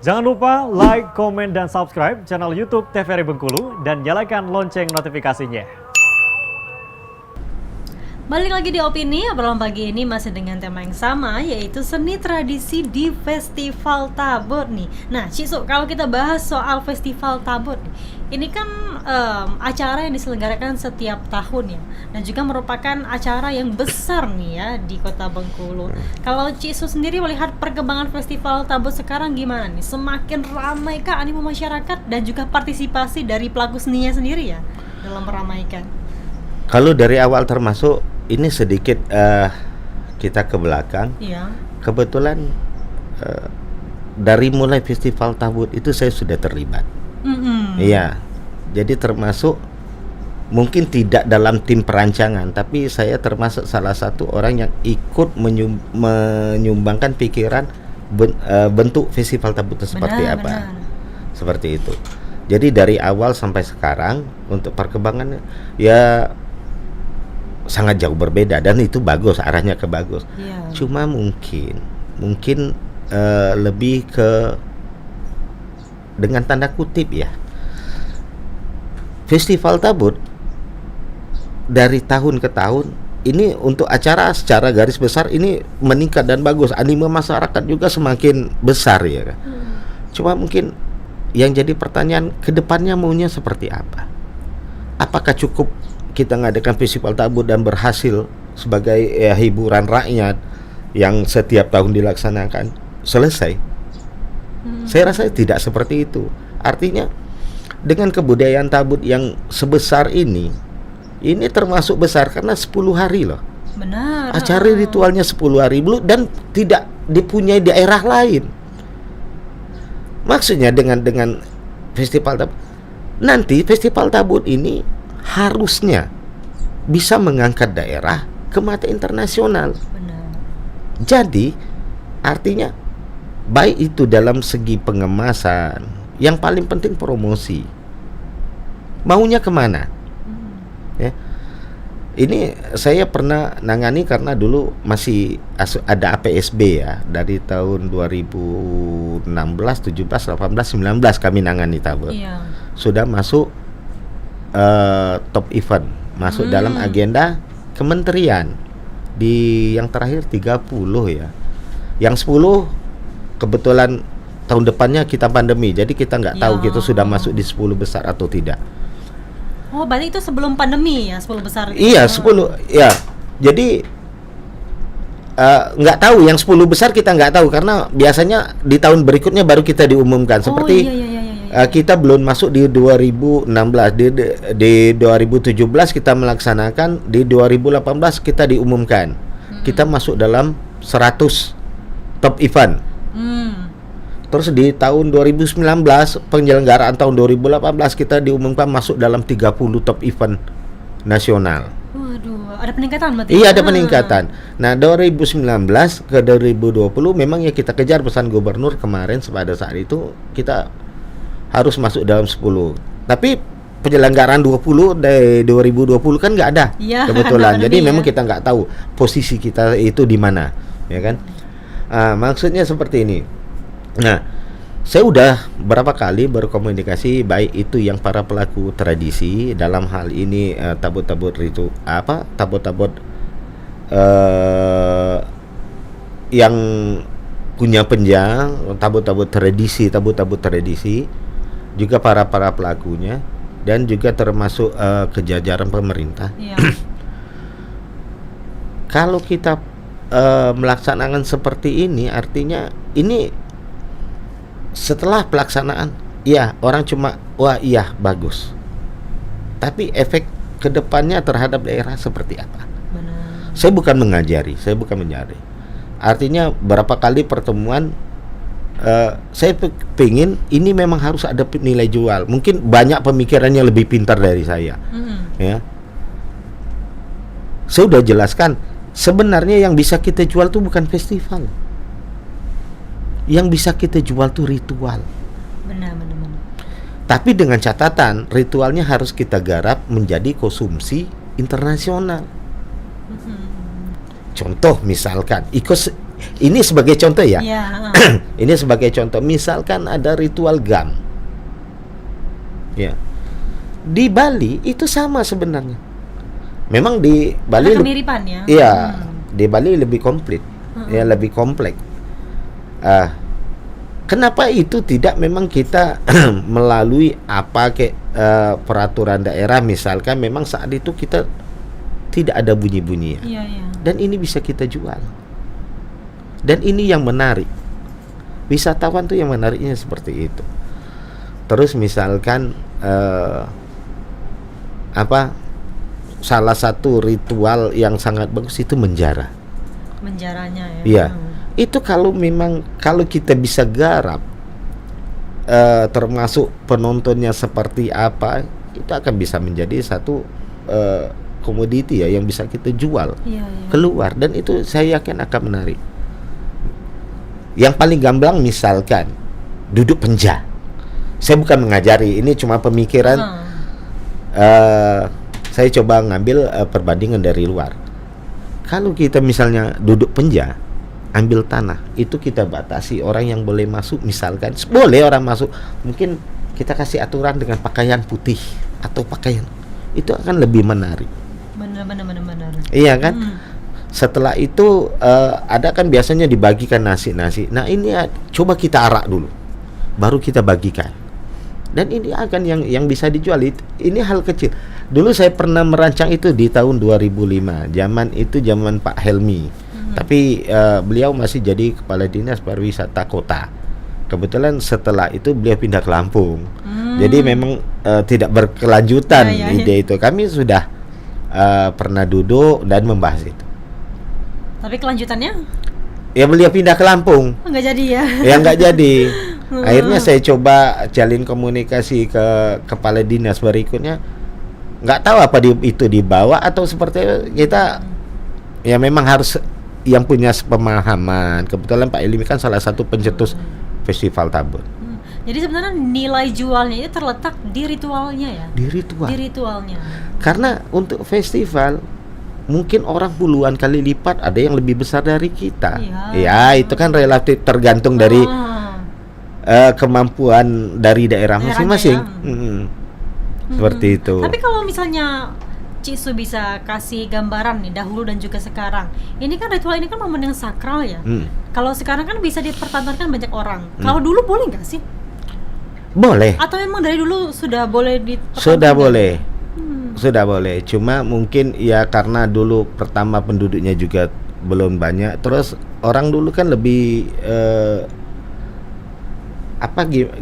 Jangan lupa like, komen, dan subscribe channel YouTube TVRI Bengkulu dan nyalakan lonceng notifikasinya. Balik lagi di Opini, obrolan pagi ini masih dengan tema yang sama, yaitu seni tradisi di Festival Tabut nih. Nah, Cisu, kalau kita bahas soal Festival Tabut, ini kan acara yang diselenggarakan setiap tahun ya, dan juga merupakan acara yang besar nih ya di Kota Bengkulu. Kalau Cisu sendiri melihat perkembangan Festival Tabut sekarang gimana nih? Semakin ramai kah animo masyarakat dan juga partisipasi dari pelaku seninya sendiri ya dalam meramaikan? Kalau dari awal termasuk ini sedikit kita ke belakang. Iya. Kebetulan dari mulai Festival Tabut itu saya sudah terlibat. Iya. Jadi termasuk mungkin tidak dalam tim perancangan, tapi saya termasuk salah satu orang yang ikut menyumbangkan pikiran bentuk Festival Tabut itu seperti apa. Seperti itu. Jadi dari awal sampai sekarang untuk perkembangannya ya sangat jauh berbeda dan itu bagus, arahnya ke bagus. Cuma mungkin lebih ke dengan tanda kutip ya, Festival Tabut dari tahun ke tahun ini untuk acara secara garis besar ini meningkat dan bagus, animo masyarakat juga semakin besar ya kan. Cuma mungkin yang jadi pertanyaan kedepannya maunya seperti apa? Apakah cukup kita ngadakan Festival Tabut dan berhasil sebagai hiburan rakyat yang setiap tahun dilaksanakan selesai? Saya rasa tidak seperti itu. Artinya dengan kebudayaan Tabut yang sebesar ini termasuk besar karena 10 hari loh. Benar. Acara ritualnya 10 hari dan tidak dipunyai daerah lain. Maksudnya dengan Festival Tabut, nanti Festival Tabut ini harusnya bisa mengangkat daerah ke mata internasional. Benar. Jadi artinya baik itu dalam segi pengemasan, yang paling penting promosi. Maunya kemana? Ya. Ini saya pernah nangani karena dulu masih ada APSB ya, dari tahun 2016, 17, 18, 19 kami nangani Tabut. Iya. Sudah masuk top event, masuk dalam agenda kementerian di yang terakhir 30 ya. Yang 10 kebetulan tahun depannya kita pandemi, jadi kita nggak tahu kita sudah masuk di 10 besar atau tidak. Oh, berarti itu sebelum pandemi ya, 10 besar itu? Iya, 10 ya. Jadi nggak tahu yang 10 besar, kita nggak tahu karena biasanya di tahun berikutnya baru kita diumumkan. Seperti kita belum masuk di 2016, di 2017 kita melaksanakan, di 2018 kita diumumkan. Kita masuk dalam 100 top event. Terus di tahun 2019 penyelenggaraan tahun 2018 kita diumumkan masuk dalam 30 top event nasional. Waduh, ada peningkatan berarti? Iya, ada peningkatan. Nah, 2019 ke 2020 memang ya kita kejar pesan gubernur kemarin pada saat itu kita harus masuk dalam 10. Tapi penyelenggaraan 20 dari 2020 kan nggak ada kebetulan. Jadi memang kita nggak tahu posisi kita itu di mana, ya kan? Maksudnya seperti ini. Nah, saya udah berapa kali berkomunikasi baik itu yang para pelaku tradisi dalam hal ini tabut-tabut itu tabut-tabut yang punya penjang, tabut-tabut tradisi, juga para pelakunya dan juga termasuk kejajaran pemerintah. Kalau kita melaksanakan seperti ini, artinya ini setelah pelaksanaan, ya orang cuma wah iya bagus. Tapi efek kedepannya terhadap daerah seperti apa? Benar. Saya bukan mengajari. Artinya berapa kali pertemuan saya pengen ini memang harus ada nilai jual. Mungkin banyak pemikirannya lebih pintar dari saya. Ya. Saya sudah jelaskan sebenarnya yang bisa kita jual tuh bukan festival. Yang bisa kita jual tuh ritual. Benar. Tapi dengan catatan ritualnya harus kita garap menjadi konsumsi internasional. Contoh misalkan Ini sebagai contoh ya. Iya. Ini sebagai contoh. Misalkan ada ritual gam. Ya. Di Bali itu sama sebenarnya. Memang di Bali Ada kemiripan ya. Iya, di Bali lebih komplit. Ya, lebih kompleks. Kenapa itu tidak memang kita melalui peraturan daerah, misalkan memang saat itu kita tidak ada bunyi-bunyi ya. Iya, iya. Dan ini bisa kita jual. Dan ini yang menarik. Wisatawan tuh yang menariknya seperti itu. Terus misalkan salah satu ritual yang sangat bagus itu menjara. Menjaranya ya. Iya. Itu kalau kita bisa garap, termasuk penontonnya seperti apa, itu akan bisa menjadi satu komoditi ya yang bisa kita jual keluar, dan itu saya yakin akan menarik. Yang paling gamblang misalkan duduk penja. Saya bukan mengajari, ini cuma pemikiran. Saya coba ngambil perbandingan dari luar. Kalau kita misalnya duduk penja, ambil tanah, itu kita batasi orang yang boleh masuk. Misalkan boleh orang masuk, mungkin kita kasih aturan dengan pakaian putih atau pakaian, itu akan lebih menarik. Benar. Iya kan? Setelah itu ada kan biasanya dibagikan nasi. Nah ini coba kita arak dulu, baru kita bagikan. Dan ini akan yang bisa dijual. Ini hal kecil. Dulu saya pernah merancang itu di tahun 2005. Zaman Pak Helmi. Tapi beliau masih jadi kepala dinas pariwisata kota. Kebetulan setelah itu beliau pindah ke Lampung. Jadi memang tidak berkelanjutan ide itu. Kami sudah pernah duduk dan membahas itu. Tapi kelanjutannya? Ya beliau pindah ke Lampung. Nggak jadi ya? Ya nggak jadi. Akhirnya saya coba jalin komunikasi ke kepala dinas berikutnya. Nggak tahu apa itu dibawa atau seperti kita. Ya memang harus yang punya pemahaman. Kebetulan Pak Elimi kan salah satu pencetus Festival Tabur. Jadi sebenarnya nilai jualnya itu terletak di ritualnya ya? Di ritualnya. Karena untuk festival mungkin orang puluhan kali lipat, ada yang lebih besar dari kita. Ya itu kan relatif tergantung dari kemampuan dari daerah masing-masing. Seperti itu. Tapi kalau misalnya Cik Su bisa kasih gambaran nih dahulu dan juga sekarang, ini kan ritual ini kan momen yang sakral ya. Kalau sekarang kan bisa dipertontonkan banyak orang. Kalau dulu boleh nggak sih? Boleh. Atau memang dari dulu sudah boleh dipertontonkan? Sudah boleh. Cuma mungkin ya karena dulu pertama penduduknya juga belum banyak. Terus orang dulu kan lebih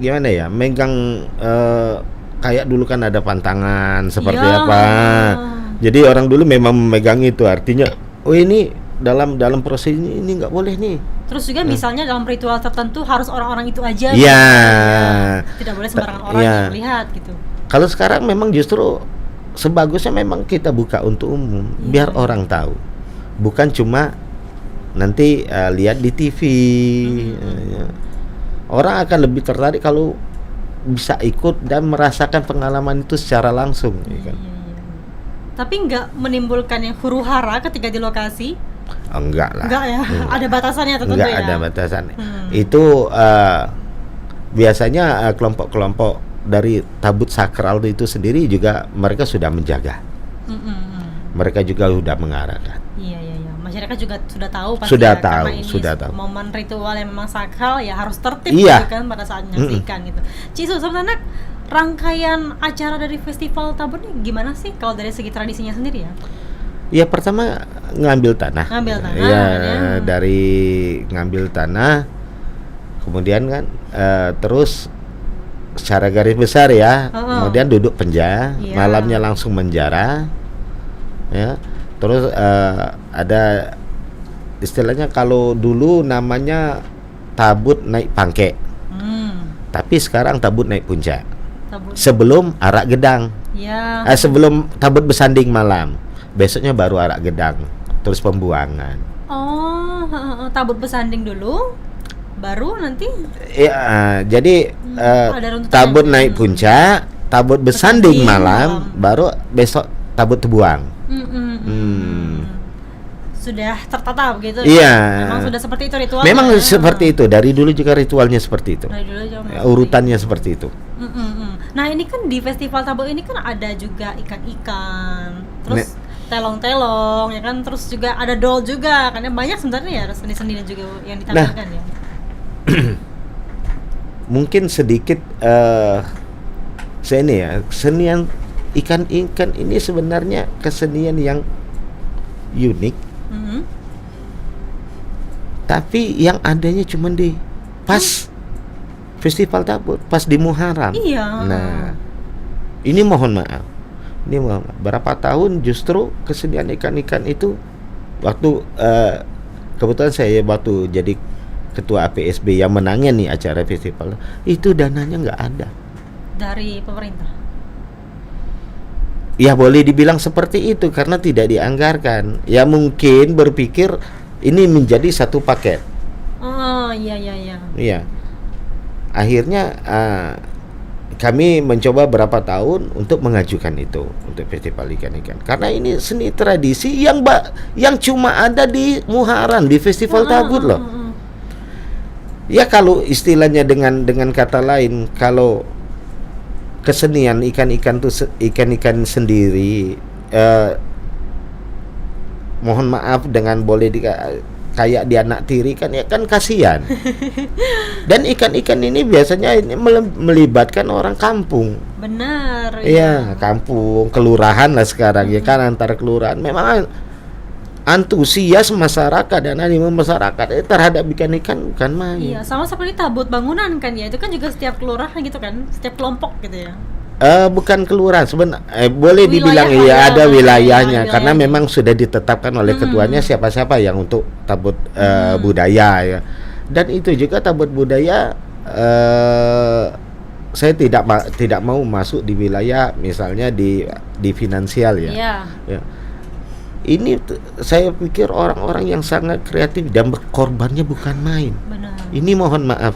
gimana ya, megang kayak dulu kan ada pantangan seperti apa. Jadi orang dulu memang memegang itu, artinya oh ini dalam proses ini nggak boleh nih. Terus juga misalnya dalam ritual tertentu harus orang-orang itu aja. Iya. Tidak boleh sembarangan orang yang melihat gitu. Kalau sekarang memang justru sebagusnya memang kita buka untuk umum, biar orang tahu. Bukan cuma nanti lihat di TV. Orang akan lebih tertarik kalau bisa ikut dan merasakan pengalaman itu secara langsung. Kan? Tapi nggak menimbulkan yang huru-hara ketika di lokasi? Enggak lah. Enggak ya. Ada batasannya tertentu ya. Enggak ada batasannya. Itu biasanya kelompok-kelompok dari tabut sakral itu sendiri juga mereka sudah menjaga. Mereka juga sudah mengarahkan. Iya. Masyarakat juga sudah tahu pasti sudah ya, tahu, karena ini sudah tahu. Momen ritual yang memang sakral ya harus tertib gitu kan pada saat menyaksikan gitu. Cik Su, sebenarnya rangkaian acara dari Festival Tabur ini gimana sih kalau dari segi tradisinya sendiri ya? Ya pertama ngambil tanah. Ya, dari ngambil tanah, kemudian kan terus secara garis besar ya, kemudian duduk penja, malamnya langsung menjara, ya. Terus ada istilahnya kalau dulu namanya tabut naik pangke, tapi sekarang tabut naik puncak. Sebelum arak gedang, sebelum tabut bersanding malam, besoknya baru arak gedang, terus pembuangan. Oh, tabut bersanding dulu, baru nanti? Ya, jadi tabut naik puncak, tabut bersanding malam, baru besok tabut terbuang. sudah tertata begitu. Iya. Memang sudah seperti itu ritualnya. Memang seperti itu, dari dulu juga ritualnya seperti itu. Dari dulu juga Ya, urutannya seperti itu. Nah ini kan di Festival Tabur ini kan ada juga ikan-ikan, terus telong-telong ya kan, terus juga ada doll juga, karena banyak sebenarnya ya seni-seni juga yang ditampilkan ya. Mungkin sedikit saya ini ya, kesenian ikan-ikan ini sebenarnya kesenian yang unik, tapi yang adanya cuma di pas Festival Tabur, pas di Muharram. Iya. Nah, ini mohon maaf. Berapa tahun justru kesenian ikan-ikan itu waktu kebetulan saya waktu jadi ketua APSB yang menangnya nih acara festival itu dananya nggak ada dari pemerintah. Ya boleh dibilang seperti itu karena tidak dianggarkan. Ya mungkin berpikir ini menjadi satu paket. Oh iya. Iya. Akhirnya kami mencoba berapa tahun untuk mengajukan itu untuk festival ikan-ikan karena ini seni tradisi yang cuma ada di Muharram, di Festival Tabur loh. Ya kalau istilahnya dengan kata lain, kalau kesenian ikan-ikan tuh ikan-ikan sendiri, mohon maaf dengan boleh kayak dianak tiri kan ya kan kasihan. Dan ikan-ikan ini biasanya ini melibatkan orang kampung. Benar. Iya, kampung, kelurahan lah sekarang ya kan, antara kelurahan memang antusias masyarakat dan animo masyarakat terhadap ikan-ikan bukan main. Iya, sama seperti tabut bangunan kan ya. Itu kan juga setiap kelurahan gitu kan, setiap kelompok gitu ya. Bukan kelurahan sebenarnya, boleh Wilayah dibilang iya ada wilayahnya wilayahnya. karena memang sudah ditetapkan oleh ketuanya siapa-siapa yang untuk tabut budaya ya. Dan itu juga tabut budaya saya tidak mau masuk di wilayah misalnya di finansial ya. Iya. Ya. Ini saya pikir orang-orang yang sangat kreatif dan berkorbannya bukan main. Benar. Ini mohon maaf,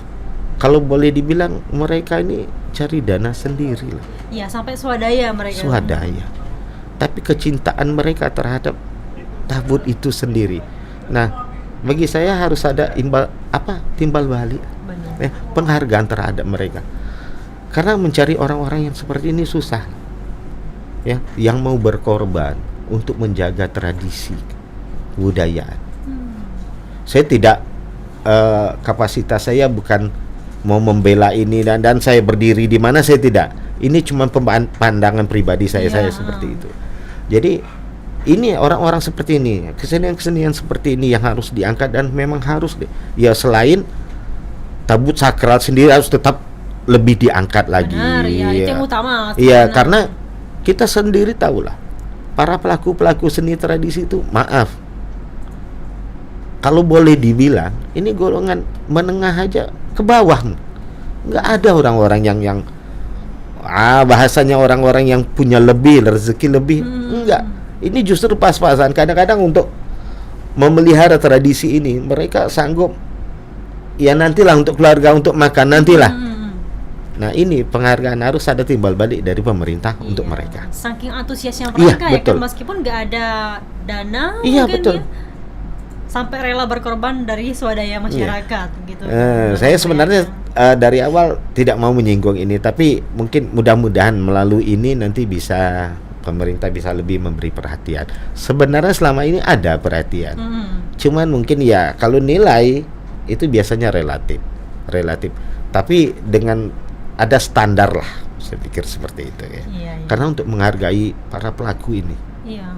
kalau boleh dibilang mereka ini cari dana sendiri lah. Iya, sampai swadaya mereka. Swadaya. Tapi kecintaan mereka terhadap tabut itu sendiri. Nah, bagi saya harus ada timbal balik. Benar. Penghargaan terhadap mereka. Karena mencari orang-orang yang seperti ini susah. Ya, yang mau berkorban untuk menjaga tradisi budaya. Saya tidak kapasitas saya bukan mau membela ini dan saya berdiri di mana, saya tidak. Ini cuma pandangan pribadi saya seperti itu. Jadi ini orang-orang seperti ini, kesenian-kesenian seperti ini yang harus diangkat dan memang harus ya selain tabut sakral sendiri harus tetap lebih diangkat lagi. Benar, ya, itu yang utama. Iya, karena kita sendiri tahulah para pelaku-pelaku seni tradisi itu, maaf, kalau boleh dibilang ini golongan menengah aja ke bawah. Nggak ada orang-orang yang bahasanya orang-orang yang punya lebih rezeki lebih. Enggak, ini justru pas-pasan. Kadang-kadang untuk memelihara tradisi ini mereka sanggup ya nantilah untuk keluarga, untuk makan nantilah. Nah ini penghargaan harus ada timbal balik dari pemerintah untuk mereka. Saking antusiasnya mereka ya kan, meskipun nggak ada dana mungkin betul. Ya, sampai rela berkorban dari swadaya masyarakat gitu. Saya sebenarnya dari awal tidak mau menyinggung ini, tapi mungkin mudah-mudahan melalui ini nanti bisa pemerintah bisa lebih memberi perhatian. Sebenarnya selama ini ada perhatian, cuman mungkin ya kalau nilai itu biasanya relatif, tapi dengan ada standar lah, saya pikir seperti itu ya. Iya. Karena untuk menghargai para pelaku ini. Iya.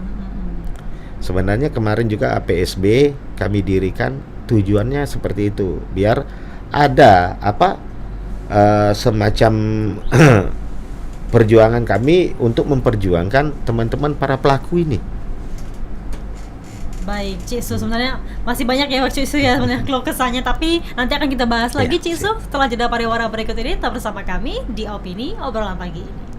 Sebenarnya kemarin juga APSB kami dirikan tujuannya seperti itu, biar ada semacam perjuangan kami untuk memperjuangkan teman-teman para pelaku ini. Baik, Cik Su, sebenarnya masih banyak ya Cik Su ya sebenarnya keluh kesahnya, tapi nanti akan kita bahas lagi Cik Su setelah jeda pariwara berikut ini. Tetap bersama kami di Opini Obrolan Pagi ini.